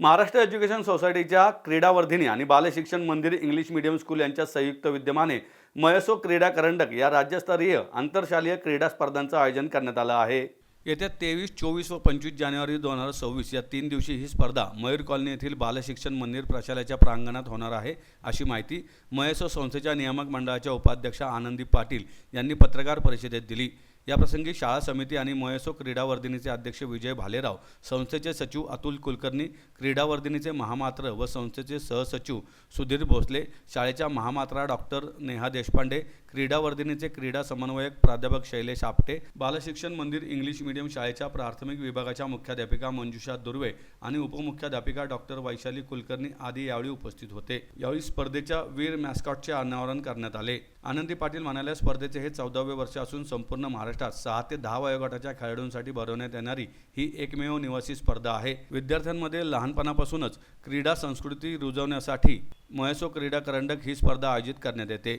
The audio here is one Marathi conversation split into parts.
महाराष्ट्र एज्युकेशन सोसायटीच्या क्रीडावर्धिनी आणि बालशिक्षण मंदिर इंग्लिश मीडियम स्कूल यांच्या संयुक्त विद्यमाने मयसो क्रीडा करंडक या राज्यस्तरीय आंतरशालेय क्रीडा स्पर्धांचं आयोजन करण्यात आलं आहे। येत्या 23, 24 व 25 जानेवारी 2026 या 3 दिवशी ही स्पर्धा मयूर कॉलनी येथील बालशिक्षण मंदिर प्रशालेच्या प्रांगणात होणार आहे, अशी माहिती मयसो संस्थेच्या नियामक मंडळाच्या उपाध्यक्षा आनंदी पाटील यांनी पत्रकार परिषदेत दिली। याप्रसंगी शाळा समिती आणि मयसो क्रीडावर्धिनीचे अध्यक्ष विजय भालेराव, संस्थेचे सचिव अतुल कुलकर्णी, क्रीडावर्धिनीचे महामात्र व संस्थेचे सहसचिव सुधीर भोसले, शाळेच्या महामात्रा डॉक्टर नेहा देशपांडे, क्रीडावर्धिनीचे क्रीडा समन्वयक प्राध्यापक शैलेश आपटे, बालशिक्षण मंदिर इंग्लिश मीडियम शाळेच्या प्राथमिक विभागाच्या मुख्याध्यापिका मंजुषा दुर्वे आणि उपमुख्याध्यापिका डॉक्टर वैशाली कुलकर्णी आदी यावेळी उपस्थित होते। यावेळी स्पर्धेच्या वीर मॅस्कॉटचे अनावरण करण्यात आले। आनंदी पाटील म्हणाले, स्पर्धेचे हे 14वे वर्ष असून संपूर्ण महाराष्ट्रात 6 ते 10 वयोगटाच्या खेळाडूंसाठी भरवण्यात येणारी ही एकमेव निवासी स्पर्धा आहे। विद्यार्थ्यांमध्ये लहानपणापासूनच क्रीडा संस्कृती रुजवण्यासाठी मयसो क्रीडा करंडक ही स्पर्धा आयोजित करण्यात येते।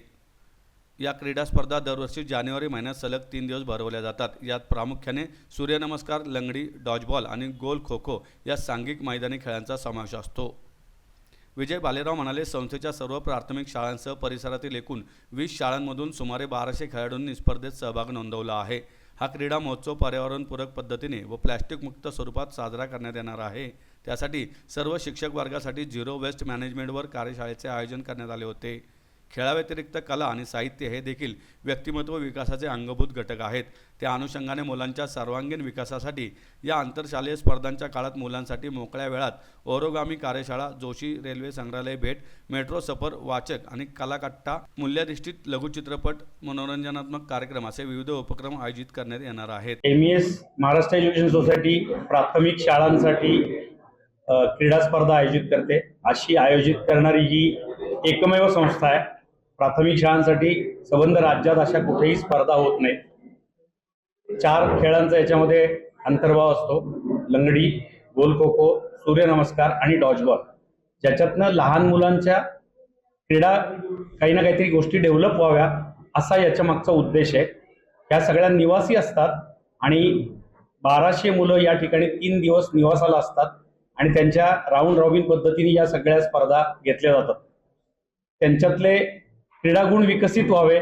या क्रीडा स्पर्धा दरवर्षी जानेवारी महिन्यात सलग 3 दिवस भरवल्या जातात। यात प्रामुख्याने सूर्यनमस्कार, लंगडी, डॉजबॉल आणि गोल खो खो या सांघिक मैदानी खेळांचा समावेश असतो। विजय भालेराव म्हणाले, संस्थेच्या सर्व प्राथमिक शाळांसह परिसरातील एकूण 20 शाळांमधून सुमारे 1200 खेळाडूंनी स्पर्धेत सहभाग नोंदवला आहे। हा क्रीडा महोत्सव पर्यावरणपूरक पद्धतीने व प्लॅस्टिक मुक्त स्वरूपात साजरा करण्यात येणार आहे। त्यासाठी सर्व शिक्षक वर्गासाठी झिरो वेस्ट मॅनेजमेंटवर कार्यशाळेचे आयोजन करण्यात आले होते। खेळाव्यतिरिक्त कला आणि साहित्य हे देखील व्यक्तिमत्व विकासाचे अंगभूत घटक आहेत। त्या अनुषंगाने मुलांच्या सर्वांगीण विकासासाठी या आंतरशालेय स्पर्धांच्या काळात मुलांसाठी मोकळ्या वेळात ओरोगामी कार्यशाळा, जोशी रेल्वे संग्रहालय भेट, मेट्रो सफर, वाचक आणि कलाकट्टा, मूल्याधिष्ठित लघुचित्रपट, मनोरंजनात्मक कार्यक्रम असे विविध उपक्रम आयोजित करण्यात येणार आहेत। MES महाराष्ट्र एज्युकेशन सोसायटी प्राथमिक शाळांसाठी क्रीडा स्पर्धा आयोजित करते। अशी आयोजित करणारी ही एकमेव संस्था आहे। प्राथमिक शाळांसाठी संबंध राज्यात अशा कुठेही स्पर्धा होत नाही। 4 खेळांचा याच्यामध्ये अंतर्भाव असतो, लंगडी, गोल खो खो, सूर्यनमस्कार आणि डॉजबॉल, ज्याच्यातनं लहान मुलांच्या क्रीडा काही ना काहीतरी गोष्टी डेव्हलप व्हाव्या असा याच्या मागचा उद्देश आहे। ह्या सगळ्या निवासी असतात आणि 1200 मुलं या ठिकाणी 3 दिवस निवासाला असतात आणि त्यांच्या राऊंड रॉबिन पद्धतीने या सगळ्या स्पर्धा घेतल्या जातात। त्यांच्यातले क्रीडागुण विकसित व्हावे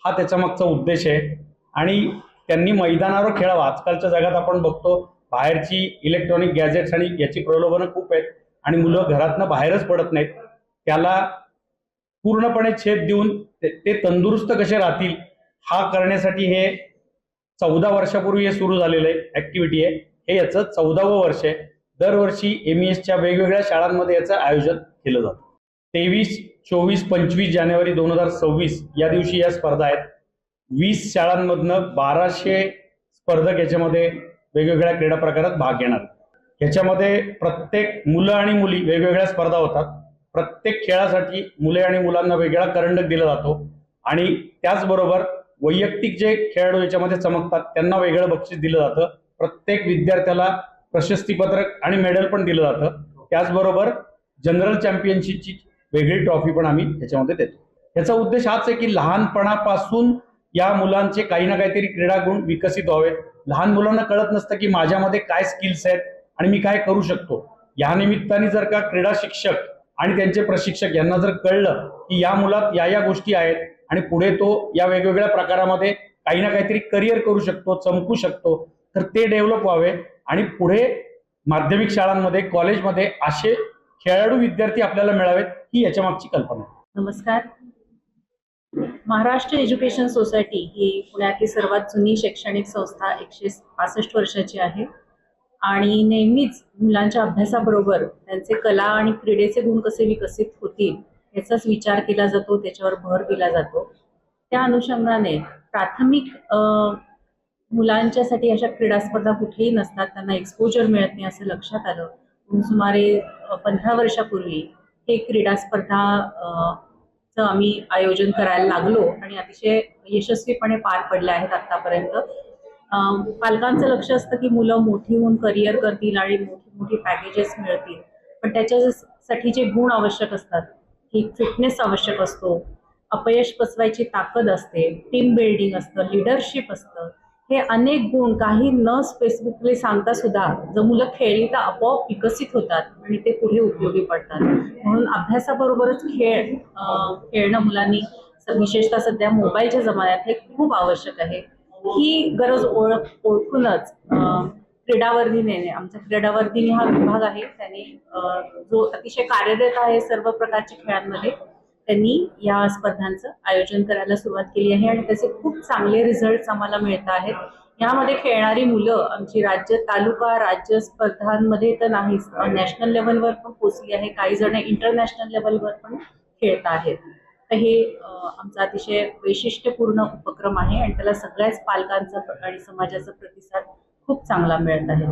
हा त्याच्या मागचा उद्देश आहे आणि त्यांनी मैदानावर खेळावा। आजकालच्या जगात आपण बघतो बाहेरची इलेक्ट्रॉनिक गॅजेट्स आणि याची प्रलोभनं खूप आहेत आणि मुलं घरातनं बाहेरच पडत नाहीत। त्याला पूर्णपणे छेद देऊन ते तंदुरुस्त कसे राहतील हा करण्यासाठी हे 14 वर्षापूर्वी हे सुरू झालेलं ऍक्टिव्हिटी आहे। हे याचं 14वं वर्ष आहे। दरवर्षी MESच्या वेगवेगळ्या शाळांमध्ये याचं आयोजन केलं जातं। 23, 24, 25 जानेवारी 2026 या दिवशी या स्पर्धा आहेत। 20 शाळांमधनं 1200 स्पर्धक याच्यामध्ये वेगवेगळ्या क्रीडा प्रकारात भाग घेणार। याच्यामध्ये प्रत्येक मुलं आणि मुली वेगवेगळ्या स्पर्धा होतात। प्रत्येक खेळासाठी मुले आणि मुलांना वेगळा करंडक दिला जातो आणि त्याचबरोबर वैयक्तिक जे खेळाडू याच्यामध्ये चमकतात त्यांना वेगळं बक्षीस दिलं जातं। प्रत्येक विद्यार्थ्याला प्रशस्तीपत्रक आणि मेडल पण दिलं जातं। त्याचबरोबर जनरल चॅम्पियनशिपची वेगळी ट्रॉफी पण आम्ही याच्यामध्ये देतो। याचा उद्देश हाच आहे की लहानपणापासून या मुलांचे काही ना काहीतरी क्रीडा गुण विकसित व्हावेत। लहान मुलांना कळत नसतं की माझ्यामध्ये काय स्किल्स आहेत आणि मी काय करू शकतो। या निमित्ताने जर का क्रीडा शिक्षक आणि त्यांचे प्रशिक्षक यांना जर कळलं की या मुलात या गोष्टी आहेत आणि पुढे तो या वेगवेगळ्या प्रकारामध्ये काही ना काहीतरी करिअर करू शकतो, चमकू शकतो, तर ते डेव्हलप व्हावे आणि पुढे माध्यमिक शाळांमध्ये, कॉलेजमध्ये असे खेळाडू विद्यार्थी आपल्याला मिळावेत ही याच्या मागची कल्पना आहे। नमस्कार। महाराष्ट्र एज्युकेशन सोसायटी ही पुण्यातली सर्वात जुनी शैक्षणिक संस्था 165 वर्षाची आहे आणि नेहमीच मुलांच्या अभ्यासाबरोबर त्यांचे कला आणि क्रीडेचे गुण कसे विकसित होतील याचाच विचार केला जातो, त्याच्यावर भर दिला जातो। त्या अनुषंगाने प्राथमिक मुलांच्यासाठी अशा क्रीडा स्पर्धा कुठेही नसतात, त्यांना एक्सपोजर मिळत नाही असं लक्षात आलं। सुमारे 15 वर्षापूर्वी हे क्रीडा स्पर्धा आम्ही आयोजन करायला लागलो आणि अतिशय यशस्वीपणे पार पडले आहेत आतापर्यंत। पालकांचं लक्ष असतं की मुलं मोठी होऊन करिअर करतील आणि मोठी पॅकेजेस मिळतील, पण त्याच्यासाठी जे गुण आवश्यक असतात, की फिटनेस आवश्यक असतो, अपयश पचवायची ताकद असते, टीम बिल्डिंग असतं, लिडरशिप असतं, हे अनेक गुण काही न स्पेसिफिकली सांगता सुद्धा जर मुलं खेळली तर आपोआप विकसित होतात आणि ते पुढे उपयोगी पडतात. म्हणून अभ्यासाबरोबरच खेळणं मुलांनी विशेषतः सध्या मोबाईलच्या जमान्यात हे खूप आवश्यक आहे. ही गरज ओळखूनच क्रीडावर्धिनीने, आमच्या क्रीडावर्धिनी हा विभाग आहे, त्याने जो अतिशय कार्यरत आहे सर्व प्रकारच्या खेळांमध्ये, त्यांनी या स्पर्धांचं आयोजन करायला सुरुवात केली आहे आणि त्याचे खूप चांगले रिझल्ट्स आम्हाला मिळत आहेत. यामध्ये खेळणारी मुलं आमची राज्य स्पर्धांमध्ये तर नाहीच, नॅशनल लेव्हलवर पण पोहोचली आहे. काही जण इंटरनॅशनल लेव्हलवर पण खेळत आहेत. तर हे आमचा अतिशय वैशिष्ट्यपूर्ण उपक्रम आहे आणि त्याला सगळ्याच पालकांचा आणि समाजाचा प्रतिसाद खूप चांगला मिळत आहे.